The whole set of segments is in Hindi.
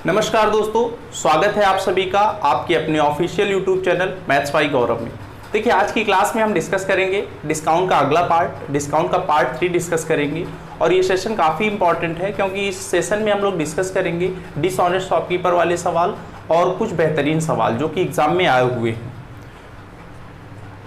नमस्कार दोस्तों, स्वागत है आप सभी का आपके अपने official YouTube channel maths by Gaurav में। देखिए, आज की क्लास में हम डिस्कस करेंगे डिस्काउंट का अगला पार्ट, डिस्काउंट का पार्ट 3 डिस्कस करेंगे। और ये सेशन काफ़ी इंपॉर्टेंट है क्योंकि इस सेशन में हम लोग डिस्कस करेंगे डिसऑनेस्ट शॉपकीपर वाले सवाल और कुछ बेहतरीन सवाल जो कि एग्जाम में आए हुए हैं।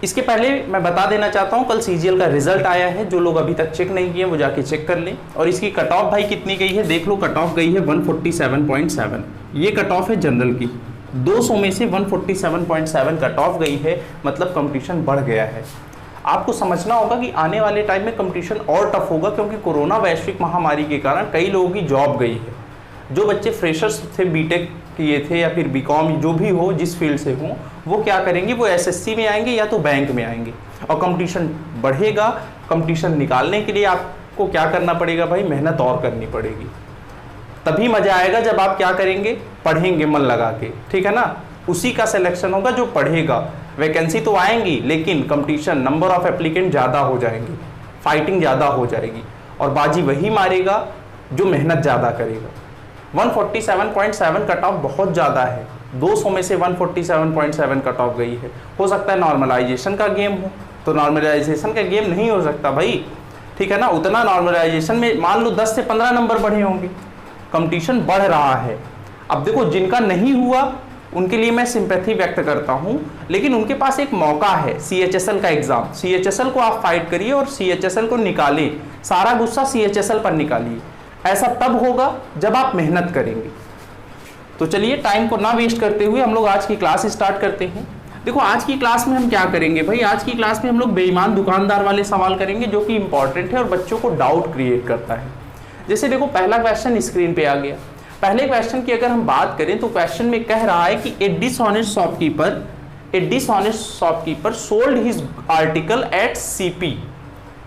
इसके पहले मैं बता देना चाहता हूं, कल सीजीएल का रिजल्ट आया है। जो लोग अभी तक चेक नहीं किए वो जाके चेक कर लें। और इसकी कट ऑफ भाई कितनी गई है देख लो। कट ऑफ गई है 147.7। ये कट ऑफ है जनरल की। 200 में से 147.7 कट ऑफ गई है, मतलब कंपटीशन बढ़ गया है। आपको समझना होगा कि आने वाले टाइम में कंपटीशन और टफ होगा क्योंकि कोरोना वैश्विक महामारी के कारण कई लोगों की जॉब गई है। जो बच्चे फ्रेशर्स थे, बीटेक किए थे या फिर बीकॉम जो भी हो, जिस फील्ड से हो, वो क्या करेंगे, वो एसएससी में आएंगे या तो बैंक में आएंगे। और कंपटीशन बढ़ेगा। कंपटीशन निकालने के लिए आपको क्या करना पड़ेगा भाई, मेहनत और करनी पड़ेगी। तभी मजा आएगा जब आप क्या करेंगे, पढ़ेंगे मन लगा के, ठीक है ना। उसी का सिलेक्शन होगा जो पढ़ेगा। वैकेंसी तो आएंगी लेकिन कंपटीशन, नंबर ऑफ एप्लीकेंट ज़्यादा हो जाएंगे, फाइटिंग ज़्यादा हो जाएगी और बाजी वही मारेगा जो मेहनत ज़्यादा करेगा। 147.7 कट ऑफ बहुत ज़्यादा है। 200 में से 147.7 कट ऑफ गई है। हो सकता है नॉर्मलाइजेशन का गेम हो, तो नॉर्मलाइजेशन का गेम नहीं हो सकता भाई, ठीक है ना। उतना नॉर्मलाइजेशन में मान लो 10 से 15 नंबर बढ़े होंगे। कंपटीशन बढ़ रहा है। अब देखो, जिनका नहीं हुआ उनके लिए मैं सिंपैथी व्यक्त करता हूं, लेकिन उनके पास एक मौका है, सीएचएसएल का एग्जाम। सीएचएसएल को आप फाइट करिए और सीएचएसएल को निकालिए। सारा गुस्सा सीएचएसएल पर निकालिए। ऐसा तब होगा जब आप मेहनत करेंगे। तो चलिए, टाइम को ना वेस्ट करते हुए हम लोग आज की क्लास स्टार्ट करते हैं। देखो, आज की क्लास में हम क्या करेंगे भाई, आज की क्लास में हम लोग बेईमान दुकानदार वाले सवाल करेंगे जो कि इंपॉर्टेंट है और बच्चों को डाउट क्रिएट करता है। जैसे देखो, पहला क्वेश्चन स्क्रीन पे आ गया। पहले क्वेश्चन की अगर हम बात करें तो क्वेश्चन में कह रहा है कि a dishonest shopkeeper sold his article at CP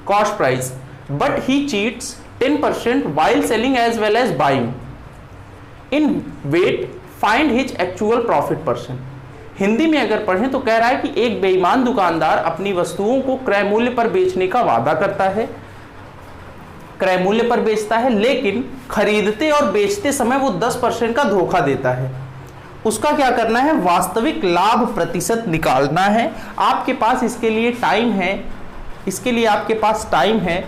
cost price but he cheats 10% while selling as well as buying. In weight, find his actual profit %. Hindi में अगर पढ़ें तो कह रहा है कि एक बेईमान दुकानदार अपनी वस्तुओं को क्रय मूल्य पर बेचने का वादा करता है, क्रय मूल्य पर बेचता है, लेकिन खरीदते और बेचते समय वो 10% का धोखा देता है। उसका क्या करना है, वास्तविक लाभ प्रतिशत निकालना है। आपके पास इसके लिए टाइम है, इसके लिए आपके पास टाइम है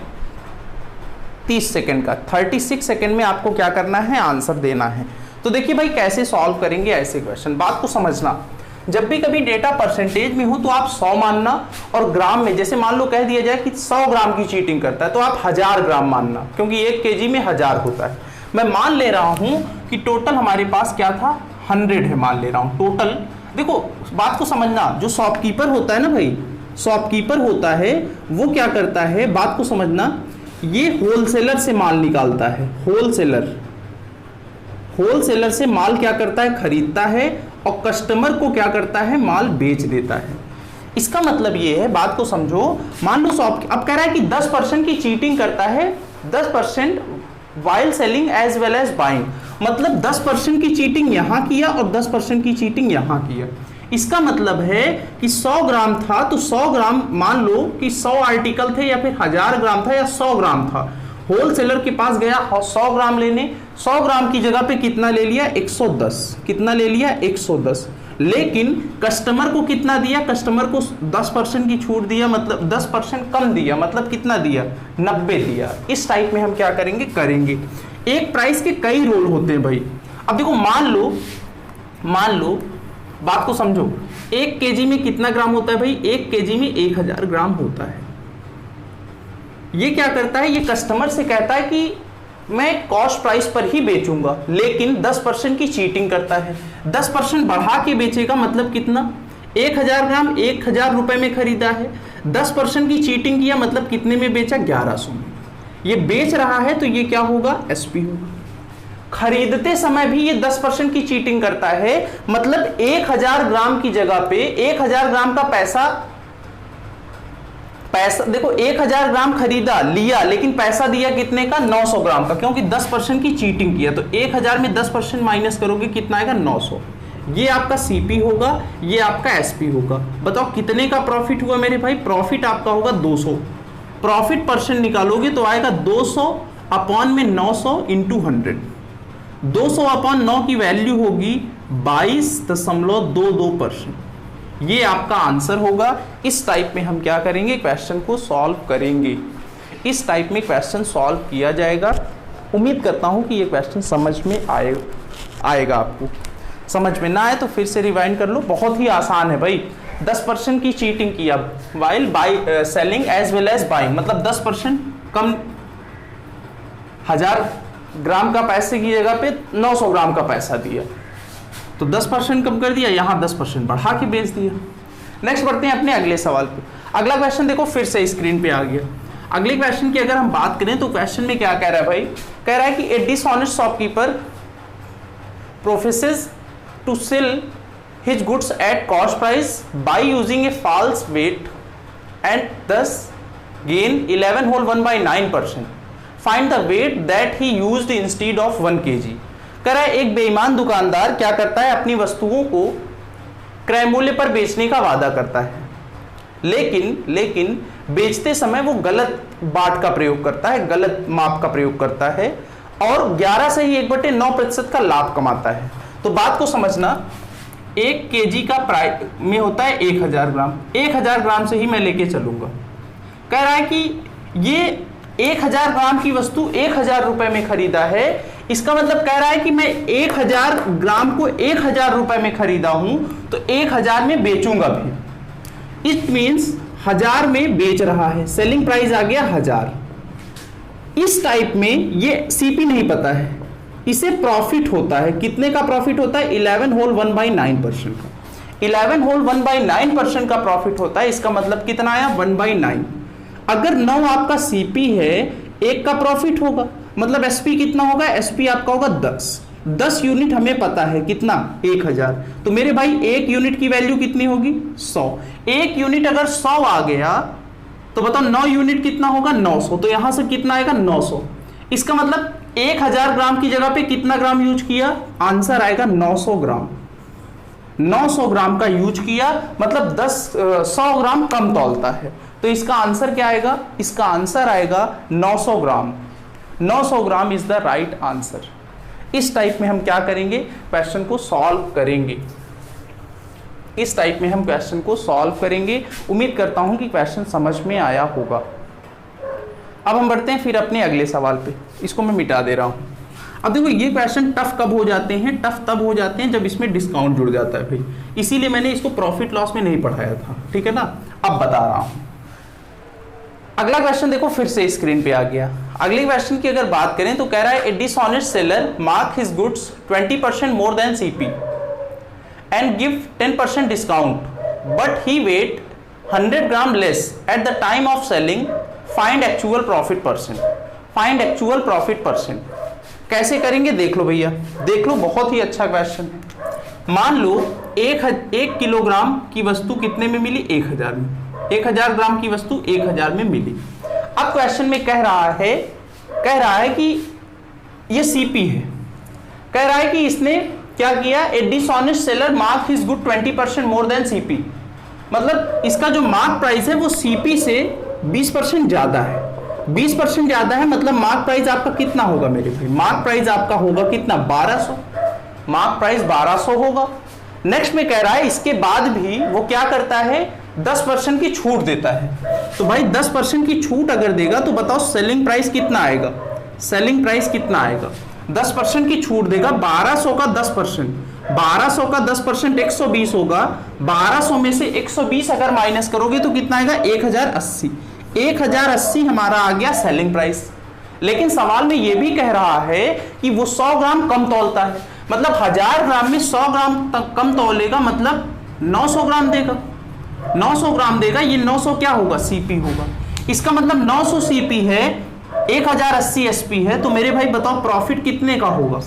30 सेकंड का। 36 सेकंड में आपको क्या करना है, आंसर देना है। तो देखिए भाई, कैसे सॉल्व करेंगे ऐसे क्वेश्चन। बात को समझना, जब भी कभी डेटा परसेंटेज में हो तो आप 100 मानना, और ग्राम में जैसे मान लो कह दिया जाए कि 100 ग्राम की चीटिंग करता है तो आप 1000 ग्राम मानना, क्योंकि 1 केजी में 1000 होता है। मैं मान ले रहा हूं कि टोटल हमारे पास क्या था, 100 है, मान ले रहा हूं टोटल। देखो, बात को समझना, जो शॉपकीपर होता है ना भाई, शॉपकीपर होता है वो क्या करता है, बात को समझना, ये होलसेलर से माल निकालता है। होलसेलर से माल क्या करता है, खरीदता है, और कस्टमर को क्या करता है, माल बेच देता है। इसका मतलब ये है, बात को समझो, मान लो अब कह रहा है कि 10% की चीटिंग करता है, 10% while selling as well as buying, मतलब 10% की चीटिंग यहां किया और 10% की चीटिंग यहां किया। इसका मतलब है कि 100 ग्राम था तो 100 ग्राम, मान लो कि 100 आर्टिकल थे या फिर 1000 ग्राम था या 100 ग्राम था। होलसेलर के पास गया 100 ग्राम लेने, 100 ग्राम की जगह पे कितना ले लिया, 110। कितना ले लिया, 110। लेकिन कस्टमर को कितना दिया, कस्टमर को 10% की छूट दिया, मतलब 10% कम दिया, मतलब कितना दिया, 90 दिया। इस टाइप में हम क्या करेंगे। एक प्राइस के कई रोल होते हैं भाई। अब देखो, मान लो बात को समझो, 1 केजी में कितना ग्राम होता है भाई, 1 केजी में 1000 ग्राम होता है। ये क्या करता है, ये कस्टमर से कहता है कि मैं कॉस्ट प्राइस पर ही बेचूंगा, लेकिन 10% की चीटिंग करता है। 10% बढ़ा के बेचेगा, मतलब कितना, 1000 ग्राम 1000 रुपए में खरीदा है, 10% की चीटिंग किया, मतलब कितने में बेचा, 1100 में। ये बेच रहा है तो ये क्या होगा, एसपी होगा। खरीदते समय भी ये 10% की चीटिंग करता है, मतलब 1000 ग्राम की जगह पे 1000 ग्राम का पैसा देखो, 1000 ग्राम खरीदा लिया, लेकिन पैसा दिया कितने का, 900 ग्राम का, क्योंकि 10% की चीटिंग किया। तो 1000 में 10% माइनस करोगे कितना आएगा, 900। ये आपका सीपी होगा, ये आपका एसपी होगा। बताओ कितने का प्रॉफिट हुआ मेरे भाई, प्रॉफिट आपका होगा 200। प्रॉफिट परसेंट निकालोगे तो आएगा 200 अपॉन में 900 इंटू 100। 200/9 की वैल्यू होगी 22.22%। ये आपका आंसर होगा। इस टाइप में हम क्या करेंगे, क्वेश्चन को सॉल्व करेंगे। इस टाइप में क्वेश्चन सॉल्व किया जाएगा। उम्मीद करता हूं कि ये क्वेश्चन समझ में आएगा आपको। समझ में ना आए तो फिर से रिवाइंड कर लो, बहुत ही आसान है भाई। 10% की चीटिंग किया while buy selling as well as buying, मतलब 10% कम, 1000 ग्राम का पैसे की जगह पे 900 ग्राम का पैसा दिया, तो 10% कम कर दिया, यहाँ 10% बढ़ा के बेच दिया। नेक्स्ट बढ़ते हैं अपने अगले सवाल पे। अगला क्वेश्चन देखो फिर से स्क्रीन पे आ गया। अगले क्वेश्चन की अगर हम बात करें तो क्वेश्चन में क्या कह रहा है भाई, कह रहा है कि a dishonest shopkeeper professes to sell his goods at cost price by using a false weight and thus gain 11 whole 1/9%. Find the weight that he used instead of 1 kg. कह रहा है एक बेईमान दुकानदार क्या करता है, अपनी वस्तुओं को क्रय मूल्य पर बेचने का वादा करता है, लेकिन बेचते समय वो गलत बाट का प्रयोग करता है, गलत माप का प्रयोग करता है और 11 से ही 1/9% का लाभ कमाता है। तो बात को समझना, 1 kg का प्राइस में होता है 1000 ग्राम, 1000 ग्राम से ही मैं लेके चलूंगा। कह रहा है कि ये 1000 ग्राम की वस्तु 1000 रुपए में खरीदा है, इसका मतलब कह रहा है कि मैं 1000 ग्राम को 1000 रुपए में खरीदा हूं तो 1000 में बेचूंगा भी। इट मीन्स 1000 में बेच रहा है, सेलिंग प्राइस आ गया 1000। इस टाइप में ये सीपी नहीं पता है, इसे प्रॉफिट होता है। कितने का प्रॉफिट होता है, 11 whole 1/9% का। 11 whole 1/9% का प्रॉफिट होता है, इसका मतलब कितना आया, 1/9। अगर 9 आपका सीपी है, 1 का प्रॉफिट होगा, मतलब एसपी कितना होगा, एसपी आपका होगा 10 यूनिट हमें पता है कितना, 1000। तो मेरे भाई 1 यूनिट की वैल्यू कितनी होगी, 100। 1 यूनिट अगर 100 आ गया तो बताओ 9 यूनिट कितना होगा, 900। तो यहां से कितना आएगा, 900। इसका मतलब 1000 ग्राम की जगह पे कितना ग्राम यूज किया, आंसर आएगा 900 ग्राम। 900 ग्राम का यूज किया, मतलब 100 ग्राम कम तौलता है। तो इसका आंसर क्या आएगा, इसका आंसर आएगा 900 ग्राम। 900 gram is the right answer. इस टाइप में हम क्या करेंगे, क्वेश्चन को सॉल्व करेंगे। इस टाइप में हम क्वेश्चन को सॉल्व करेंगे। उम्मीद करता हूं कि क्वेश्चन समझ में आया होगा। अब हम बढ़ते हैं फिर अपने अगले सवाल पे। इसको मैं मिटा दे रहा हूं। अब देखो ये क्वेश्चन टफ कब हो जाते हैं, टफ तब हो जाते हैं जब इसमें डिस्काउंट जुड़ जाता है भाई, इसीलिए मैंने इसको प्रॉफिट लॉस में नहीं पढ़ाया था, ठीक है ना। अब बता रहा हूं। अगला क्वेश्चन देखो फिर से स्क्रीन पे आ गया। अगले क्वेश्चन की अगर बात करें तो कह रहा है a dishonest seller mark his goods 20% more than CP and give 10% discount but he weight 100 gram less at the time of selling, find actual profit percent. Find actual profit percent कैसे करेंगे देख लो भैया, देख लो, बहुत ही अच्छा क्वेश्चन है। मान लो 1 किलोग्राम की वस्तु कितने में मिली, 1000 में। 1000 ग्राम की वस्तु 1000 में मिली। अब क्वेश्चन में कह रहा है कि ये सीपी है। कह रहा है कि इसने क्या किया, ए dishonest seller mark his good 20% more than CP, मतलब इसका जो मार्क प्राइस है वो सीपी से 20% ज्यादा है। 20% ज्यादा है, मतलब मार्क प्राइस आपका कितना होगा मेरे भाई, मार्क प्राइस आपका होगा कितना, 1200। मार्क प्राइस 1200 होगा। नेक्स्ट में कह रहा है इसके बाद भी वो क्या करता है, 10% की छूट देता है। तो भाई 10% की छूट अगर देगा तो बताओ सेलिंग प्राइस कितना आएगा, सेलिंग प्राइस कितना आएगा, 10% की छूट देगा। 1200 का 10%, 1200 का 10% 120 होगा। 1200 में से 120 अगर माइनस करोगे तो कितना आएगा, 1080। 1080 हमारा आ गया सेलिंग प्राइस। लेकिन सवाल में यह भी कह रहा है कि वो 100 ग्राम कम तौलता है, मतलब 1000 ग्राम में 100 ग्राम तक कम तौलेगा, मतलब 900 ग्राम देगा। 900 ग्राम देगा, ये 900 क्या होगा, सीपी होगा। इसका मतलब 900 सीपी है, 1080 एसपी है। तो मेरे भाई बताओ प्रॉफिट कितने का होगा,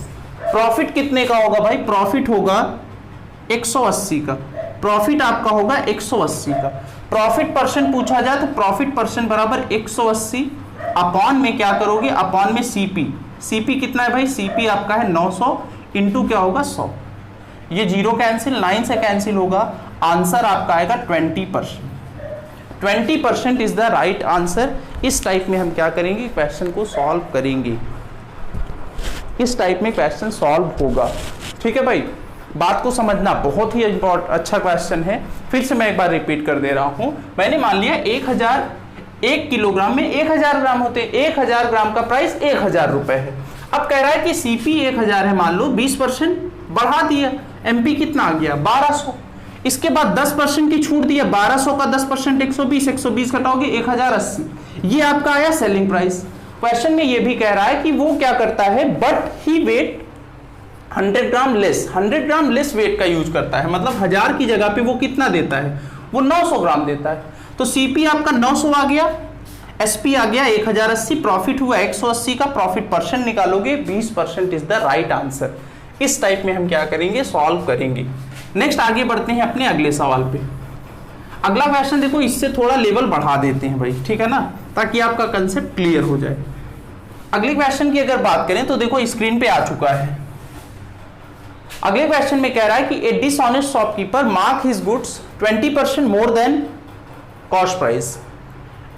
प्रॉफिट कितने का होगा भाई, प्रॉफिट होगा 180 का। प्रॉफिट आपका होगा 180 का। प्रॉफिट परसेंट पूछा जाए तो प्रॉफिट परसेंट बराबर 180 अपॉन में क्या करोगे, अपॉन में सीपी। सीपी कितना है भाई, सीपी आपका है 900 इंटू क्या होगा 100। ये 0 कैंसिल, 9 से कैंसिल होगा। आंसर आपका आएगा 20%। 20% इज द राइट आंसर। इस टाइप में हम क्या करेंगे, क्वेश्चन को सॉल्व करेंगे। इस टाइप में क्वेश्चन सॉल्व होगा। ठीक है भाई, बात को समझना, बहुत ही अच्छा क्वेश्चन है। फिर से मैं एक बार रिपीट कर दे रहा हूं। मैंने मान लिया 1 किलोग्राम में 1000 ग्राम होते हैं, 1000 ग्राम का प्राइस 1000 रुपए है। अब कह रहा है कि सीपी 1000 है, मान लो 20% बढ़ा दिया, एमपी कितना आ गया 1200। इसके बाद 10% की छूट दिया, 1200 का 10% 120, 120 घटाओगे 1080, ये आपका आया सेलिंग प्राइस। क्वेश्चन में ये भी कह रहा है कि वो क्या करता है, but he weight 100 gram less, 100 gram less weight का यूज करता है, मतलब 1000 की जगह पे वो कितना देता है, वो 900 ग्राम देता है। तो सीपी आपका 900 आ गया, एसपी आ गया 1080, प्रॉफिट हुआ 180 का, प्रॉफिट परसेंट निकालोगे 20% इज द राइट आंसर। इस टाइप में हम क्या करेंगे, सॉल्व करेंगे। नेक्स्ट आगे बढ़ते हैं अपने अगले सवाल पे। अगला क्वेश्चन देखो, इससे थोड़ा लेवल बढ़ा देते हैं भाई, ठीक है ना, ताकि आपका कंसेप्ट क्लियर हो जाए। अगले क्वेश्चन की अगर बात करें तो देखो स्क्रीन पे आ चुका है। अगले क्वेश्चन में कह रहा है कि a dishonest shopkeeper mark his goods 20% more then cost price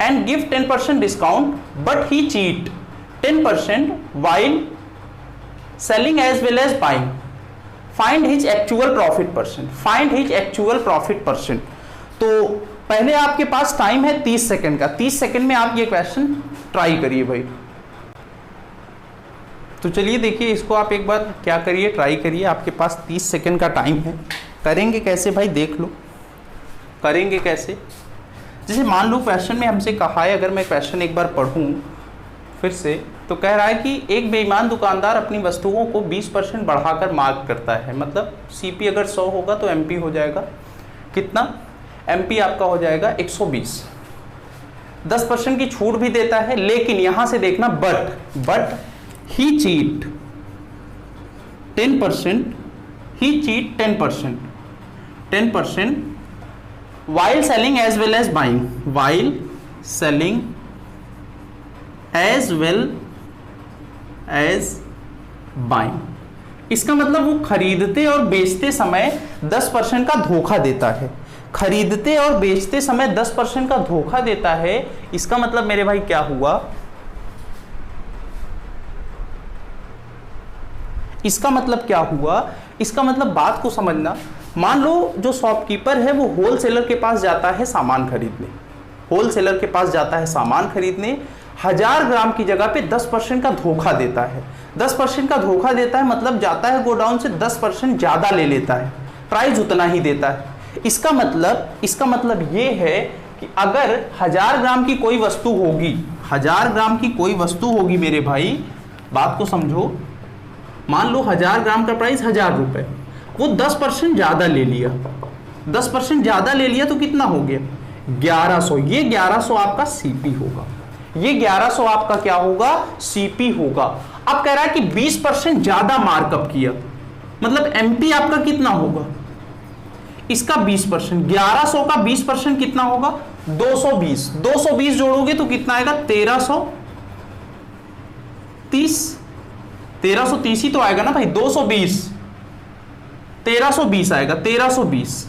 and give 10% discount, but he cheat 10% while selling as well as buying. Find his actual profit percent. Find his actual profit percent. तो पहले आपके पास टाइम है 30 सेकंड का, 30 सेकंड में आप ये क्वेश्चन ट्राई करिए भाई। तो चलिए देखिए, इसको आप एक बार क्या करिए, ट्राई करिए। आपके पास 30 सेकंड का टाइम है। करेंगे कैसे भाई, देख लो करेंगे कैसे। जैसे मान लो क्वेश्चन में हमसे कहा है, अगर मैं क्वेश्चन एक बार पढ़ूं फिर से, तो कह रहा है कि एक बेईमान दुकानदार अपनी वस्तुओं को 20% बढ़ाकर मार्क करता है, मतलब सीपी अगर 100 होगा तो एमपी हो जाएगा कितना, एमपी आपका हो जाएगा 120। 10% की छूट भी देता है, लेकिन यहां से देखना but he cheat 10%, he cheat 10% while selling as well as buying, while selling as well as buying। इसका मतलब वो खरीदते और बेचते समय 10% का धोखा देता है, खरीदते और बेचते समय 10% का धोखा देता है। इसका मतलब मेरे भाई क्या हुआ, इसका मतलब क्या हुआ, इसका मतलब बात को समझना। मान लो जो शॉपकीपर है वो होलसेलर के पास जाता है सामान खरीदने, होलसेलर के पास जाता है सामान खरीदने, 1000 ग्राम की जगह पे 10% का धोखा देता है। 10% का धोखा देता है मतलब जाता है गोडाउन से 10% ज्यादा ले लेता है, प्राइस उतना ही देता है। इसका मतलब ये है कि अगर 1000 ग्राम की कोई वस्तु होगी, 1000 ग्राम की कोई वस्तु होगी मेरे भाई, बात को समझो, मान लो 1000 ग्राम का प्राइस 1000 रुपए, वो 10% ज्यादा ले लिया, 10% ज्यादा ले लिया तो कितना हो गया 1100। ये 1100 आपका सीपी होगा, ये 1100 आपका क्या होगा, सीपी होगा। अब कह रहा है कि 20% ज्यादा मार्कअप किया, मतलब एमपी आपका कितना होगा, इसका 20%, 1100 का 20% कितना होगा 220, 220 जोड़ोगे तो कितना आएगा 1330 ही तो आएगा ना भाई, 220 1320 आएगा, 1320।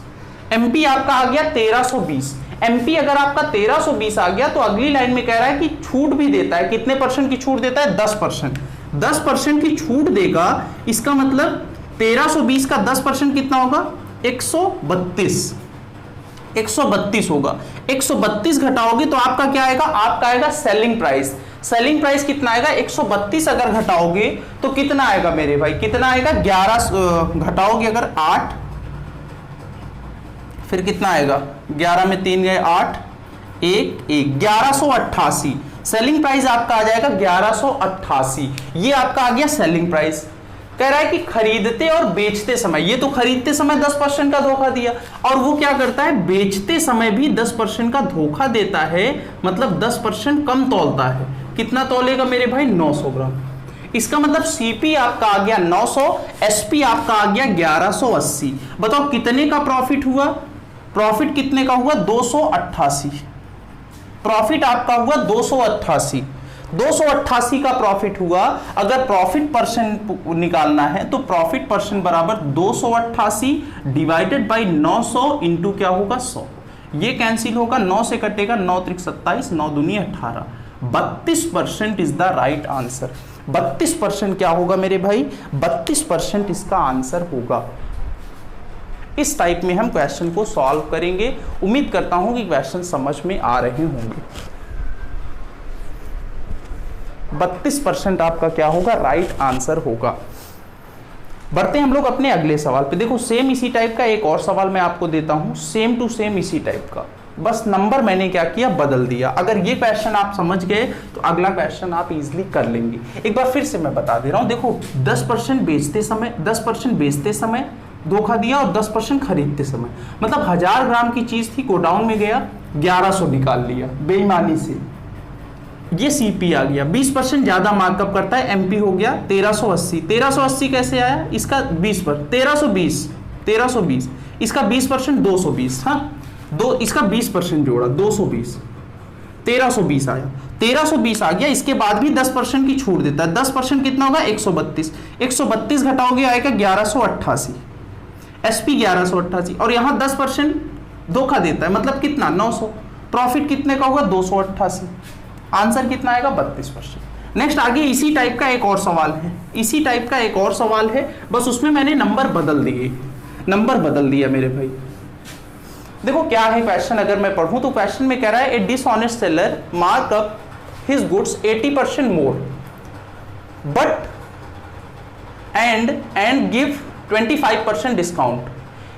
एमपी आपका आ गया 1320। एमपी अगर आपका 1320 आ गया तो अगली लाइन में कह रहा है कि छूट भी देता है, कितने परसेंट की छूट देता है 10%, 10% की छूट देगा। इसका मतलब 1320 का 10% कितना होगा 132 होगा। 132 घटाओगे तो आपका क्या आएगा, आपका आएगा सेलिंग प्राइस। सेलिंग प्राइस कितना आएगा 132 अगर घटाओगे तो कितना आएगा मेरे भाई, कितना आएगा 11 घटाओगे अगर 8, फिर कितना आएगा 11 में 3 गए 8, 1 1188। सेलिंग प्राइस आपका आ जाएगा 1188। ये आपका आ गया सेलिंग प्राइस। कह रहा है कि खरीदते और बेचते समय, ये तो खरीदते समय 10% का धोखा दिया, और वो क्या करता है बेचते समय भी 10% का धोखा देता है, मतलब 10% कम तौलता है। कितना तौलेगा मेरे भाई 900 ग्राम। इसका मतलब सीपी आपका आ गया 900, एसपी आपका आ गया 1180। बताओ कितने का प्रॉफिट हुआ, प्रॉफिट कितने का हुआ 288। प्रॉफिट आपका हुआ 288, 288 का प्रॉफिट हुआ। अगर प्रॉफिट परसेंट निकालना है तो प्रॉफिट परसेंट बराबर 288 डिवाइडेड बाई 900 इंटू क्या होगा 100। ये कैंसिल होगा, 9 से कटेगा 9 त्रिक 27, 9 दूनी 18, 32% इज द राइट आंसर। 32% क्या होगा मेरे भाई, 32% इसका आंसर होगा। इस टाइप में हम क्वेश्चन को सॉल्व करेंगे। उम्मीद करता हूं कि क्वेश्चन समझ में आ रहे होंगे। 32% आपका क्या होगा, राइट आंसर होगा। बढ़ते हैं हम लोग अपने अगले सवाल पे। देखो सेम इसी टाइप का एक और सवाल मैं आपको देता हूं, सेम टू सेम इसी टाइप का, बस नंबर मैंने क्या किया, बदल दिया। अगर ये क्वेश्चन आप समझ गए तो अगला क्वेश्चन आप इजीली कर लेंगे। एक बार फिर से मैं बता दे रहा हूं, देखो 10% बेचते समय धोखा दिया और 10% खरीदते समय, मतलब 1000 ग्राम की चीज थी, गोडाउन में गया 1100 निकाल लिया बेईमानी से, ये सीपी आ गया। 20% ज्यादा मार्कअप करता है, एमपी हो गया 1380। 1380 कैसे आया, इसका 20 पर 1320, इसका 20% 220, हाँ दो, इसका 20% जोड़ा 220, 1320 आया, 1320 आ गया। इसके बाद भी 10% की छूट देता है, 10% कितना होगा, 132, 132 घटाओगे आएगा 1188, एसपी 1188, और यहां 10% धोखा देता है, मतलब कितना, 900। प्रॉफिट कितने का होगा, 288। आंसर कितना आएगा, 32%। नेक्स्ट आगे इसी टाइप का एक और सवाल है, बस उसमें मैंने नंबर बदल दिया मेरे भाई। देखो क्या है क्वेश्चन, अगर मैं पढ़ूं तो क्वेश्चन में कह रहा है, a dishonest seller mark up his goods 80% more but and give 25% discount.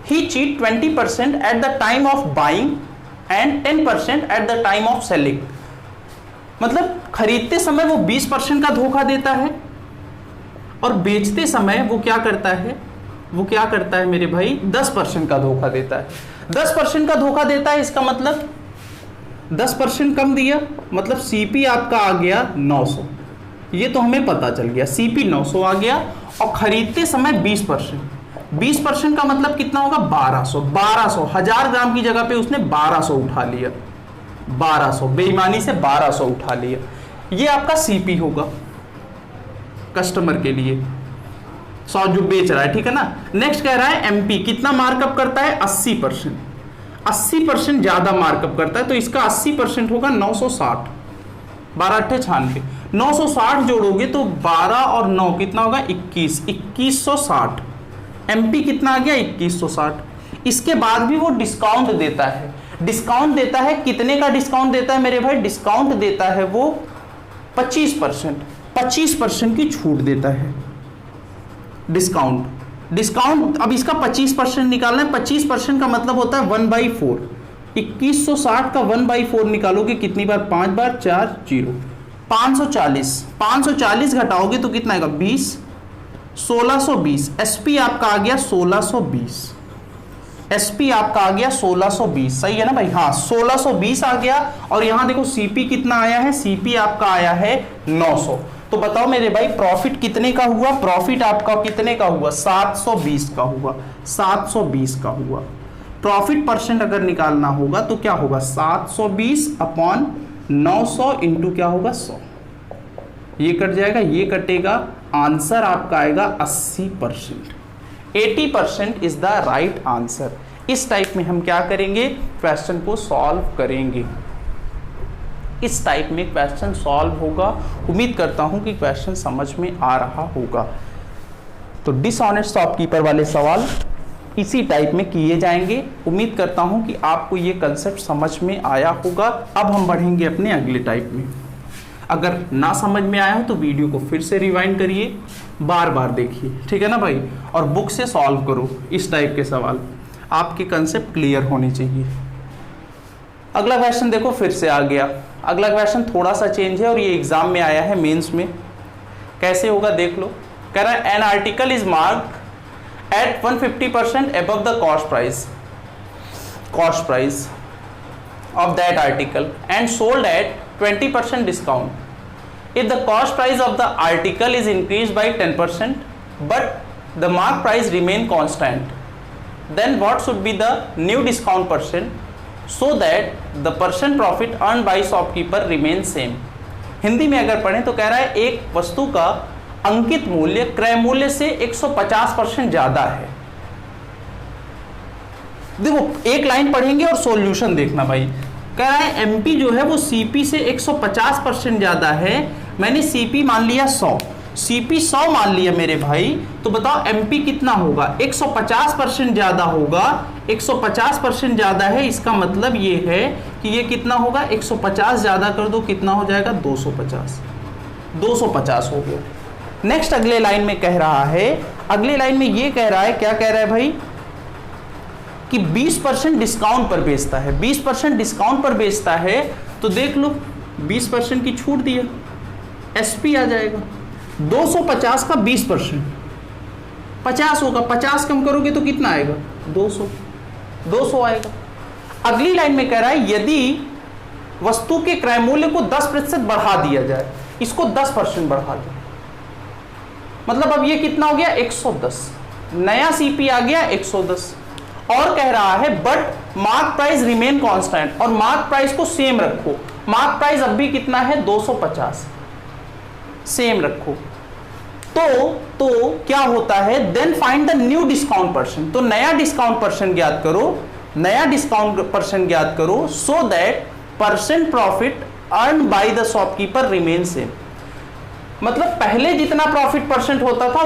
He cheat 20% eight the time of buying and 10% eight the time of selling. मतलब खरीदते समय वो 20% का धोखा देता है और बेचते समय वो क्या करता है मेरे भाई, 10% का धोखा देता है। 10% का धोखा देता है, इसका मतलब 10% कम दिया, मतलब सीपी आपका आ गया 900, ये तो हमें पता चल गया, सीपी 900 आ गया। और खरीदते समय 20% का मतलब कितना होगा, 1200, 1000 ग्राम की जगह पे उसने 1200 उठा लिया, 1200 बेईमानी से 1200 उठा लिया, ये आपका सीपी होगा कस्टमर के लिए, 100 जो बेच रहा है, ठीक है ना। नेक्स्ट कह रहा है एमपी कितना मार्कअप करता है, 80% ज्यादा मार्कअप करता है, तो इसका 80% होगा 960, 12×8 = 960 जोड़ोगे तो 12 और 9 कितना होगा, 2160। एमपी कितना आ गया, 2160। इसके बाद भी वो डिस्काउंट देता है, कितने का डिस्काउंट देता है मेरे भाई, डिस्काउंट देता है वो 25% की छूट देता है डिस्काउंट। अब इसका 25% निकालना है, 25% का मतलब होता है 1/4। 2160 का 1/4 निकालोगे कितनी बार, 5 बार, 4 0, 540 घटाओगे तो कितना आएगा, 20, 1620। एसपी आपका आ गया 1620, सही है ना भाई, हाँ 1620 आ गया। और यहां देखो सीपी कितना आया है, सीपी आपका आया है 900। तो बताओ मेरे भाई प्रॉफिट कितने का हुआ, प्रॉफिट आपका कितने का हुआ, 720 का हुआ। प्रॉफिट परसेंट अगर निकालना होगा तो क्या होगा, 720/900 इंटू क्या होगा, 100। ये कट जाएगा, ये कटेगा, आंसर आपका आएगा 80%। 80% इज द राइट आंसर। इस टाइप में हम क्या करेंगे, क्वेश्चन को सॉल्व करेंगे। इस टाइप में क्वेश्चन सॉल्व होगा। उम्मीद करता हूं कि क्वेश्चन समझ में आ रहा होगा। तो डिसऑनेस्ट शॉपकीपर वाले सवाल इसी टाइप में किए जाएंगे। उम्मीद करता हूं कि आपको ये कंसेप्ट समझ में आया होगा। अब हम बढ़ेंगे अपने अगले टाइप में। अगर ना समझ में आया हो तो वीडियो को फिर से रिवाइंड करिए, बार बार देखिए, ठीक है ना भाई, और बुक से सॉल्व करो इस टाइप के सवाल, आपके कंसेप्ट क्लियर होने चाहिए। अगला क्वेश्चन देखो फिर से आ गया। अगला क्वेश्चन थोड़ा सा चेंज है और ये एग्जाम में आया है, मेंस में। कैसे होगा देख लो। कह रहा है an article is marked at 150% above the cost price of that article and sold at 20% discount. If the cost price of the article is increased by 10% but the mark price remain constant, then what should be the new discount percent so that the percent profit earned by shopkeeper remains same? Hindi में अगर पढ़ें तो कह रहा है एक वस्तु का अंकित मूल्य क्रय मूल्य से 150% ज्यादा है। देखो एक लाइन पढ़ेंगे और सॉल्यूशन देखना भाई। कह रहा है एमपी जो है वो सीपी से 150% ज्यादा है। मैंने सीपी मान लिया 100, CP 100 मान लिया मेरे भाई, तो बताओ MP कितना होगा? 150% ज्यादा होगा, 150% ज्यादा है, इसका मतलब ये है कि ये कितना होगा? 150 ज्यादा कर दो, कितना हो जाएगा? 250, 250 हो गया। नेक्स्ट अगले लाइन में कह रहा है, अगले लाइन में ये कह रहा है, क्या कह रहा है भाई? कि 20% डिस्काउंट पर बेचता है, 20% डिस्काउंट पर बेचता है, तो देख लो 20% की छूट दी है, SP आ जाएगा। 250 का 20% 50 होगा, 50 कम करोगे तो कितना आएगा? 200, 200 आएगा। अगली लाइन में कह रहा है यदि वस्तु के क्रय मूल्य को 10% बढ़ा दिया जाए, इसको 10% बढ़ा दो, मतलब अब ये कितना हो गया? 110, नया CP आ गया 110। और कह रहा है but mark price remain constant, और मार्क प्राइस को सेम रखो। मार्क प्राइस अब भी कितना है? 250, सेम रखो। तो क्या होता है? Then find the new discount percent, तो नया डिस्काउंट परसेंट ज्ञात करो, नया डिस्काउंट परसेंट ज्ञात करो, so that percent profit earn by the shopkeeper remain same. मतलब पहले जितना प्रॉफिट परसेंट होता था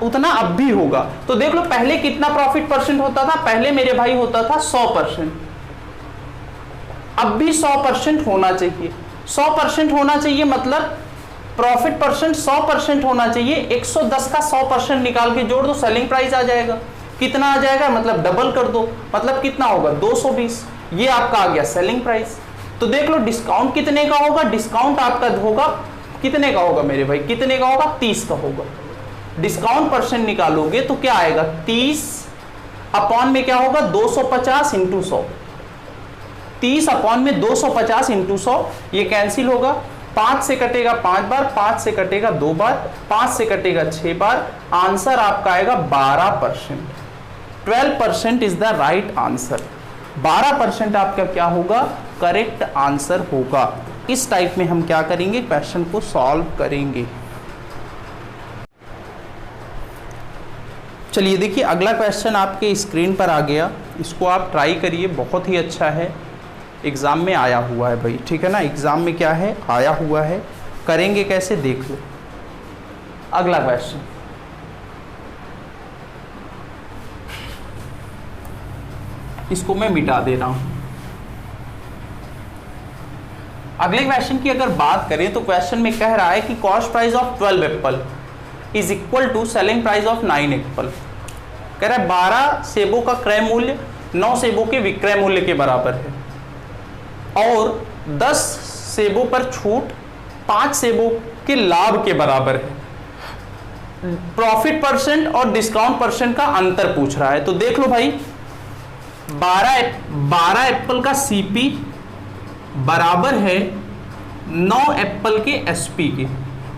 उतना अब भी होगा। तो देख लो पहले कितना प्रॉफिट परसेंट होता था? पहले मेरे भाई होता था 100%, अब भी 100% होना चाहिए, 100% होना चाहिए, मतलब प्रॉफिट परसेंट 100% होना चाहिए। 110 का 100% निकाल के जोड़ दो, सेलिंग प्राइस आ जाएगा। कितना आ जाएगा? मतलब डबल कर दो, मतलब कितना होगा? 220। ये आपका आ गया सेलिंग प्राइस। तो देख लो डिस्काउंट कितने का होगा? डिस्काउंट आपका होगा कितने का होगा मेरे भाई? कितने का होगा? 30 का होगा। डिस्काउंट परसेंट निकालोगे तो क्या आएगा? 30 अपॉन में क्या होगा? 250 इंटू 100। 30 अपॉन में 250 इंटू 100, ये कैंसिल होगा। 5 से कटेगा 5 बार, 5 से कटेगा 2 बार, 5 से कटेगा 6 बार। आंसर आपका आएगा 12%। 12% इज द राइट आंसर। 12% आपका क्या होगा? करेक्ट आंसर होगा। इस टाइप में हम क्या करेंगे? क्वेश्चन को सॉल्व करेंगे। चलिए देखिए, अगला क्वेश्चन आपके स्क्रीन पर आ गया, इसको आप ट्राई करिए, बहुत ही अच्छा है, एग्जाम में आया हुआ है भाई, ठीक है ना? एग्जाम में क्या है? आया हुआ है। करेंगे कैसे? देख लो अगला क्वेश्चन। इसको मैं मिटा दे रहा हूं। अगले क्वेश्चन की अगर बात करें तो क्वेश्चन में कह रहा है कि cost price of 12 apple is equal to selling price of 9 apple. कह रहा है 12 सेबों का क्रय मूल्य 9 सेबों के विक्रय मूल्य के बराबर है, और 10 सेबों पर छूट 5 सेबों के लाभ के बराबर है। प्रॉफिट परसेंट और डिस्काउंट परसेंट का अंतर पूछ रहा है। तो देख लो भाई, 12 एप्पल का CP बराबर है 9 एप्पल के SP के।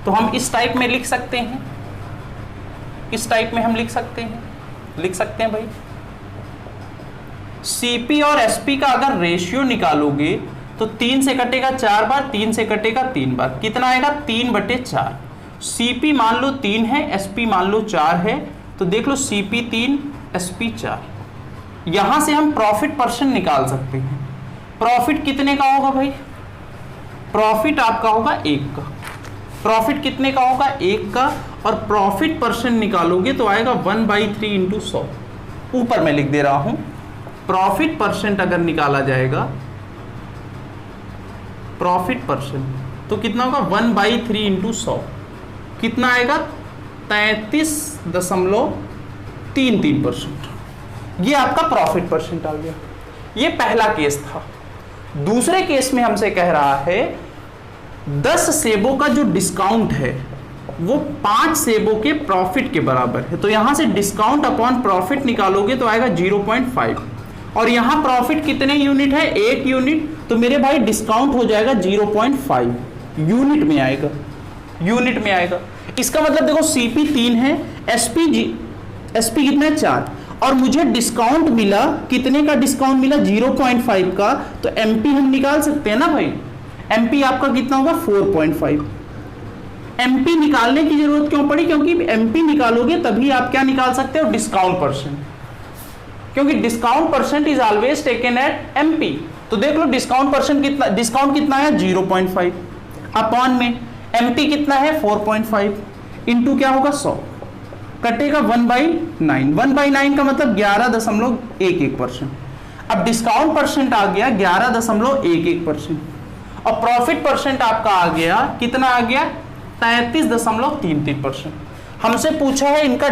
तो हम इस टाइप में लिख सकते हैं, इस टाइप में हम लिख सकते हैं भाई। CP और SP का अगर रेशियो निकालोगे तो 3 से कटेगा 4 बार, 3 से कटेगा 3 बार, कितना आएगा? 3/4। CP मान लो 3 है, SP मान लो 4 है, तो देख लो CP 3 SP 4। यहां से हम प्रॉफिट परसेंट निकाल सकते हैं। प्रॉफिट कितने का होगा भाई? प्रॉफिट आपका होगा 1 का। प्रॉफिट कितने का होगा? 1 का। और प्रॉफिट परसेंट निकालोगे तो आएगा 1/3 इंटू 100। ऊपर मैं लिख दे रहा हूं, प्रॉफिट परसेंट अगर निकाला जाएगा, प्रॉफिट परसेंट तो कितना होगा? 1/3 इंटू 100, कितना आएगा? 33.33%। ये आपका प्रॉफिट परसेंट आ गया। ये पहला केस था। दूसरे केस में हमसे कह रहा है 10 सेबों का जो डिस्काउंट है वो 5 सेबों के प्रॉफिट के बराबर है। तो यहां से डिस्काउंट अपॉन प्रॉफिट निकालोगे तो आएगा 0.5, और यहां प्रॉफिट कितने यूनिट है? 1 यूनिट। तो मेरे भाई डिस्काउंट हो जाएगा 0.5 यूनिट में आएगा, यूनिट में आएगा। इसका मतलब देखो CP 3 है, SP कितना है? 4, और मुझे डिस्काउंट मिला, कितने का डिस्काउंट मिला? 0.5 का। तो MP हम निकाल सकते हैं ना भाई। MP आपका कितना होगा? 4.5। MP निकालने की जरूरत क्यों पड़ी? क्योंकि MP निकालोगे तभी आप क्या निकाल सकते हो? डिस्काउंट परसेंट, क्योंकि discount percent is always taken at MP। तो देख लो डिस्काउंट परसेंट कितना, डिस्काउंट कितना है? 0.5 अपॉन में एमपी कितना है 4.5 इंटू क्या होगा 100, कटेगा 1/9, 1/9 का मतलब 11.11%। अब डिस्काउंट परसेंट आ गया 11.11% और प्रॉफिट परसेंट आपका आ गया कितना आ गया 33.33%। हमसे पूछा है इनका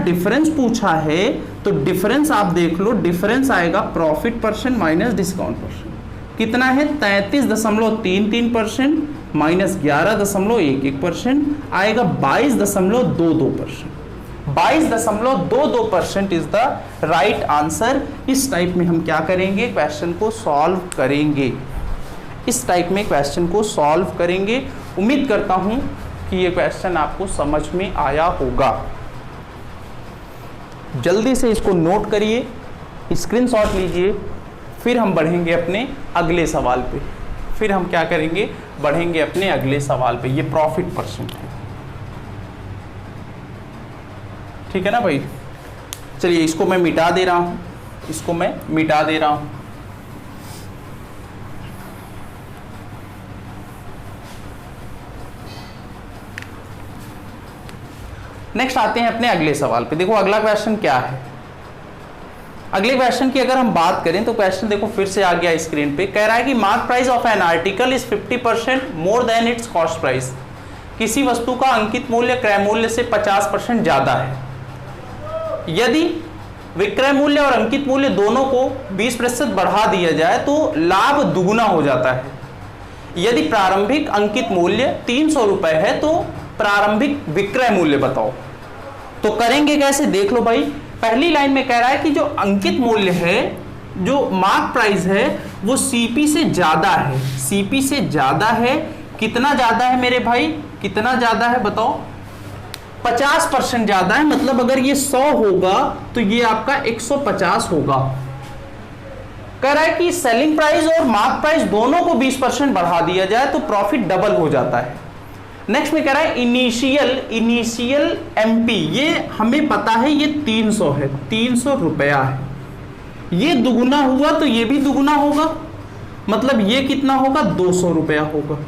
डिफरेंस, पूछा है तो डिफरेंस आप देख लो, डिफरेंस आएगा profit percent minus discount percent, कितना है 33.33% माइनस 11.11% आएगा 22.22%। 22.22% इज द राइट आंसर। इस टाइप में हम क्या करेंगे, क्वेश्चन को सॉल्व करेंगे, इस टाइप में क्वेश्चन को सॉल्व करेंगे। उम्मीद करता हूं कि ये क्वेश्चन आपको समझ में आया होगा। जल्दी से इसको नोट करिए, स्क्रीनशॉट लीजिए, फिर हम बढ़ेंगे अपने अगले सवाल पे। फिर हम क्या करेंगे, बढ़ेंगे अपने अगले सवाल पे। ये प्रॉफिट परसेंट है, ठीक है ना भाई। चलिए इसको मैं मिटा दे रहा हूं, इसको मैं मिटा दे रहा हूं। नेक्स्ट आते हैं अपने अगले सवाल पे। देखो अगला क्वेश्चन क्या है। अगले क्वेश्चन की अगर हम बात करें तो क्वेश्चन देखो फिर से आ गया स्क्रीन पे। कह रहा है कि mark price of N article is 50% more than it's cost price. किसी वस्तु का अंकित मूल्य क्रय मूल्य से 50% ज्यादा है। यदि विक्रय मूल्य और अंकित मूल्य दोनों को 20% बढ़ा दिया जाए तो लाभ दुगुना हो जाता है। यदि प्रारंभिक अंकित मूल्य 300 रुपए है तो प्रारंभिक विक्रय मूल्य बताओ। तो करेंगे कैसे, देख लो भाई। पहली लाइन में कह रहा है कि जो अंकित मूल्य है, जो मार्क प्राइस है, वो सीपी से ज्यादा है। सीपी से ज्यादा है, कितना ज्यादा है मेरे भाई, कितना ज्यादा है बताओ, 50% ज्यादा है। मतलब अगर ये 100 होगा तो ये आपका 150 होगा। कह रहा है कि सेलिंग प्राइस और मार्क प्राइस दोनों को 20% बढ़ा दिया जाए तो प्रॉफिट डबल हो जाता है। नेक्स्ट में कह रहा है इनिशियल एमपी, ये हमें पता है ये 300 है, 300 रुपया है। ये दुगुना हुआ तो ये भी दुगुना होगा, मतलब ये कितना होगा 200 रुपया होगा।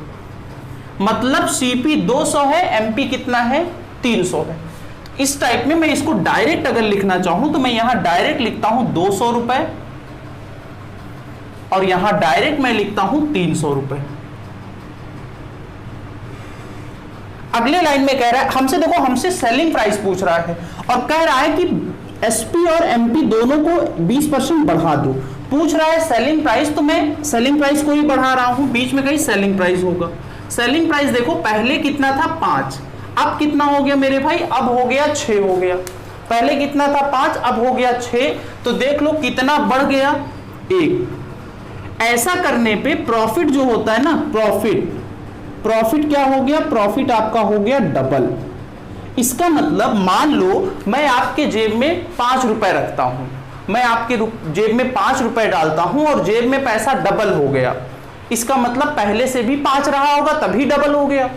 मतलब सीपी 200 है, एमपी कितना है 300 है। इस टाइप में मैं इसको डायरेक्ट अगर लिखना चाहूं तो मैं यहां डायरेक्ट लिखता हूं 200 रुपए और यहां डायरेक्ट मैं लिखता हूं 300 रुपए। अगले लाइन में कह रहा है हमसे, देखो हमसे सेलिंग प्राइस पूछ रहा है और कह रहा है कि एसपी और एमपी दोनों को 20% बढ़ा दो। पूछ रहा है सेलिंग प्राइस, तो मैं सेलिंग प्राइस को ही बढ़ा रहा हूं, बीच में कहीं सेलिंग प्राइस होगा। सेलिंग प्राइस देखो पहले कितना था 5, अब कितना हो गया मेरे भाई, अब हो गया 6 हो गया। पहले कितना था 5, अब हो गया 6, तो देख लो कितना बढ़ गया 1। ऐसा करने पे प्रॉफिट जो होता है ना, प्रॉफिट क्या हो गया, प्रॉफिट आपका हो गया डबल। इसका मतलब मान लो मैं आपके जेब में 5 रुपए रखता हूं, मैं आपके जेब में 5 रुपए डालता हूं और जेब में पैसा डबल हो गया। इसका मतलब पहले से भी 5 रहा होगा तभी डबल हो गया।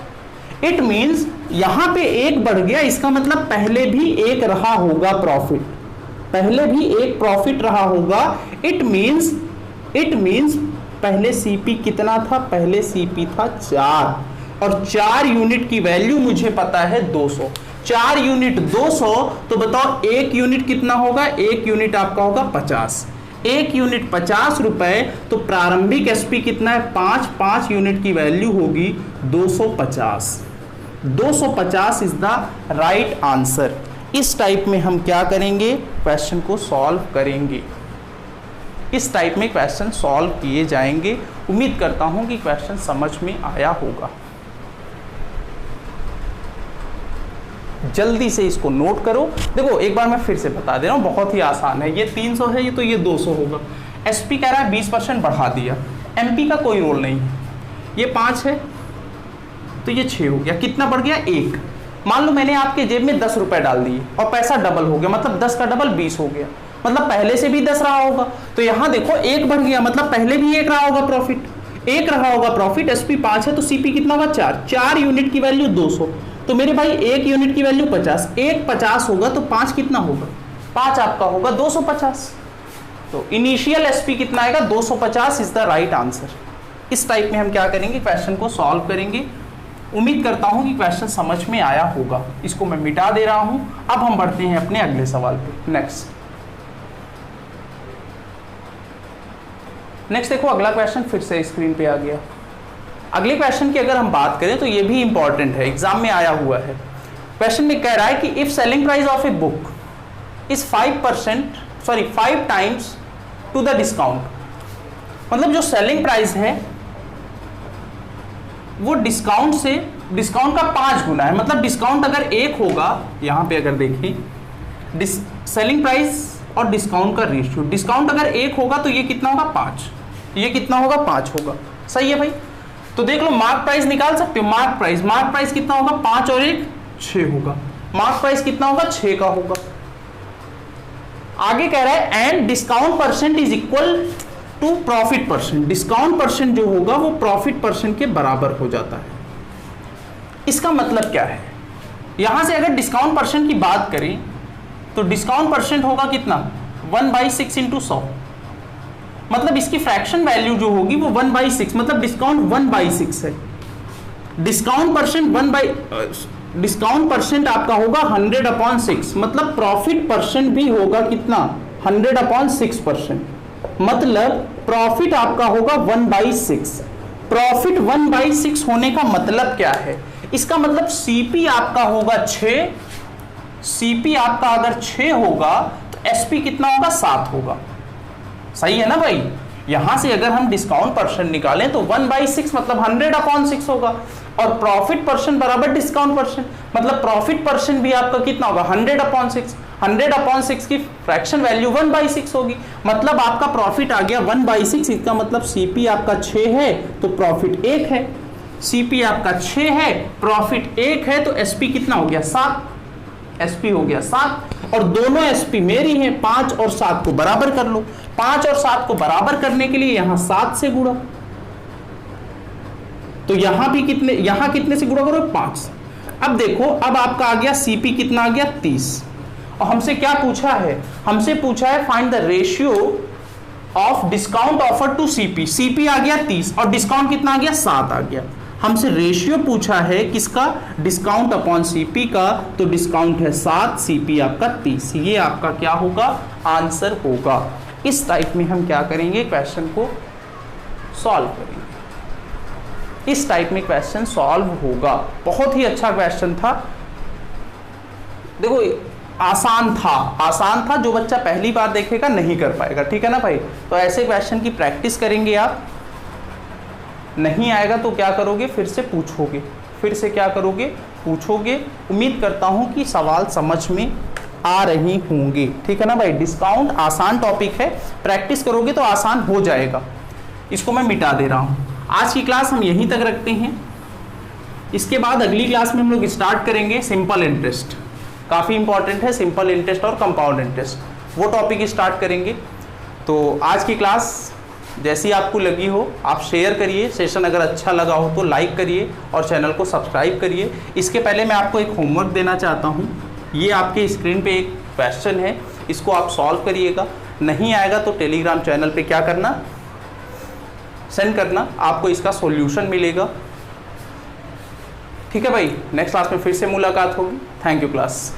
इट मींस यहां पे 1 बढ़ गया, इसका मतलब पहले भी 1 रहा होगा प्रॉफिट, पहले भी 1 प्रॉफिट रहा होगा। इट मींस पहले सीपी कितना था, पहले सीपी था 4 और 4 यूनिट की वैल्यू मुझे पता है 200। 4 यूनिट 200, तो बताओ 1 यूनिट कितना होगा, 1 यूनिट आपका होगा 50। 1 यूनिट 50 रुपए, तो प्रारंभिक एसपी कितना है 5 यूनिट की वैल्यू होगी 250। 250 इज द राइट आंसर। इस टाइप में हम क्या करेंगे, क्वेश्चन को सॉल्व करेंगे। इस टाइप में क्वेश्चन सॉल्व किए जाएंगे। उम्मीद करता हूं कि क्वेश्चन समझ में आया होगा। जल्दी से इसको नोट करो। देखो एक बार मैं फिर से बता दे रहा हूं, बहुत ही आसान है। ये 300 है, ये तो ये 200 होगा। एसपी कह रहा है 20% बढ़ा दिया, एमपी का कोई रोल नहीं है। ये 5 है तो ये 6 हो गया, कितना बढ़ गया 1। मान लो मैंने आपके जेब में 10 रुपए डाल दिए और पैसा डबल हो गया, मतलब 10 का डबल 20 हो गया। मतलब पहले से भी 10 रहा होगा, तो यहां देखो 1 बढ़ गया, मतलब पहले भी 1 रहा होगा प्रॉफिट, 1 रहा होगा प्रॉफिट। एसपी 5 है तो सीपी कितना होगा 4। 4 यूनिट की वैल्यू 200, तो मेरे भाई 1 यूनिट की वैल्यू 50। 1 50 होगा तो 5 कितना होगा, 5 आपका होगा 250। तो इनिशियल एसपी कितना आएगा 250 इज द राइट आंसर। इस टाइप में हम क्या करेंगे, क्वेश्चन को सॉल्व करेंगे। उम्मीद करता हूं कि क्वेश्चन समझ में आया होगा। इसको मैं मिटा दे रहा हूं। अब हम बढ़ते हैं अपने अगले सवाल पे। नेक्स्ट देखो, अगला क्वेश्चन फिर से स्क्रीन पे आ गया। अगले क्वेश्चन की अगर हम बात करें तो ये भी इंपॉर्टेंट है, एग्जाम में आया हुआ है। क्वेश्चन में कह रहा है कि if selling price of a book is 5 times to the discount, मतलब जो सेलिंग प्राइस है वो डिस्काउंट का 5 गुना है। मतलब डिस्काउंट अगर 1 होगा, यहां पे अगर देखें सेलिंग प्राइस और डिस्काउंट का रेशियो, डिस्काउंट अगर 1 होगा तो ये कितना होगा 5, ये कितना होगा 5 होगा। सही है भाई। तो देख लो, मार्क प्राइस निकाल सकते हो। मार्क प्राइस कितना होगा, 5 और 1 6 होगा। मार्क प्राइस कितना होगा, 6 का होगा। आगे कह रहा है and discount percent is equal to profit percent. Discount percent जो होगा वो प्रॉफिट परसेंट के बराबर हो जाता है। इसका मतलब क्या है, यहां से अगर डिस्काउंट परसेंट की बात करें तो डिस्काउंट परसेंट होगा कितना, 1/6 इंटू 100। मतलब इसकी फ्रैक्शन वैल्यू जो होगी वो 1/6, मतलब डिस्काउंट 1/6 है। डिस्काउंट परसेंट आपका होगा 100/6, मतलब प्रॉफिट परसेंट भी होगा कितना, 100/6%। मतलब प्रॉफिट आपका होगा 1/6। प्रॉफिट 1/6 होने का मतलब क्या है, इसका मतलब सीपी आपका होगा 6। सीपी आपका अगर 6 होगा तो एसपी कितना होगा, 7 होगा। सही है ना भाई। यहां से अगर हम डिस्काउंट परसेंट निकालें तो 1/6 मतलब 100/6 होगा, और प्रॉफिट परसेंट बराबर डिस्काउंट परसेंट, मतलब प्रॉफिट परसेंट भी आपका कितना होगा, 100/6। 100/6 की फ्रैक्शन वैल्यू 1/6 होगी, मतलब आपका प्रॉफिट आ गया 1/6। इसका मतलब सीपी आपका 6 है तो प्रॉफिट 1 है। सीपी आपका 6 है, प्रॉफिट 1 है, तो एसपी कितना हो गया, 7। एसपी हो गया 7, और दोनों एसपी मेरी हैं। 5 और 7 को बराबर कर लो। 5 और 7 को बराबर करने के लिए यहां 7 से गुणा, तो यहां कितने से गुणा करो, 5। अब देखो, अब आपका आ गया सीपी कितना आ गया, 30। और हमसे क्या पूछा है, हमसे पूछा है find the ratio of discount offer to CP. CP आ गया 30 और डिस्काउंट कितना आ गया, 7 आ गया। हमसे रेशियो पूछा है किसका, डिस्काउंट अपॉन सीपी का, तो डिस्काउंट है 7, सीपी आपका 30। ये आपका क्या होगा, आंसर होगा। इस टाइप में हम क्या करेंगे, क्वेश्चन को सॉल्व करेंगे। इस टाइप में क्वेश्चन सॉल्व होगा। बहुत ही अच्छा क्वेश्चन था। देखो आसान था, जो बच्चा पहली बार देखेगा नहीं कर पाएगा, ठीक है ना भाई। तो ऐसे क्वेश्चन की प्रैक्टिस करेंगे आप। नहीं आएगा तो क्या करोगे, फिर से पूछोगे, फिर से क्या करोगे, पूछोगे। उम्मीद करता हूं कि सवाल समझ में आ रही होंगे, ठीक है ना भाई। डिस्काउंट आसान टॉपिक है, प्रैक्टिस करोगे तो आसान हो जाएगा। इसको मैं मिटा दे रहा हूं। आज की क्लास हम यहीं तक रखते हैं। इसके बाद अगली क्लास में हम लोग स्टार्ट करेंगे सिंपल इंटरेस्ट। काफ़ी इंपॉर्टेंट है सिंपल इंटरेस्ट और कंपाउंड इंटरेस्ट, वो टॉपिक स्टार्ट करेंगे। तो आज की क्लास जैसी आपको लगी हो आप शेयर करिए। सेशन अगर अच्छा लगा हो तो लाइक करिए और चैनल को सब्सक्राइब करिए। इसके पहले मैं आपको एक होमवर्क देना चाहता हूँ। ये आपके स्क्रीन पे एक क्वेश्चन है, इसको आप सॉल्व करिएगा। नहीं आएगा तो टेलीग्राम चैनल पे क्या करना, सेंड करना, आपको इसका सॉल्यूशन मिलेगा। ठीक है भाई, नेक्स्ट क्लास में फिर से मुलाकात होगी। Thank you class.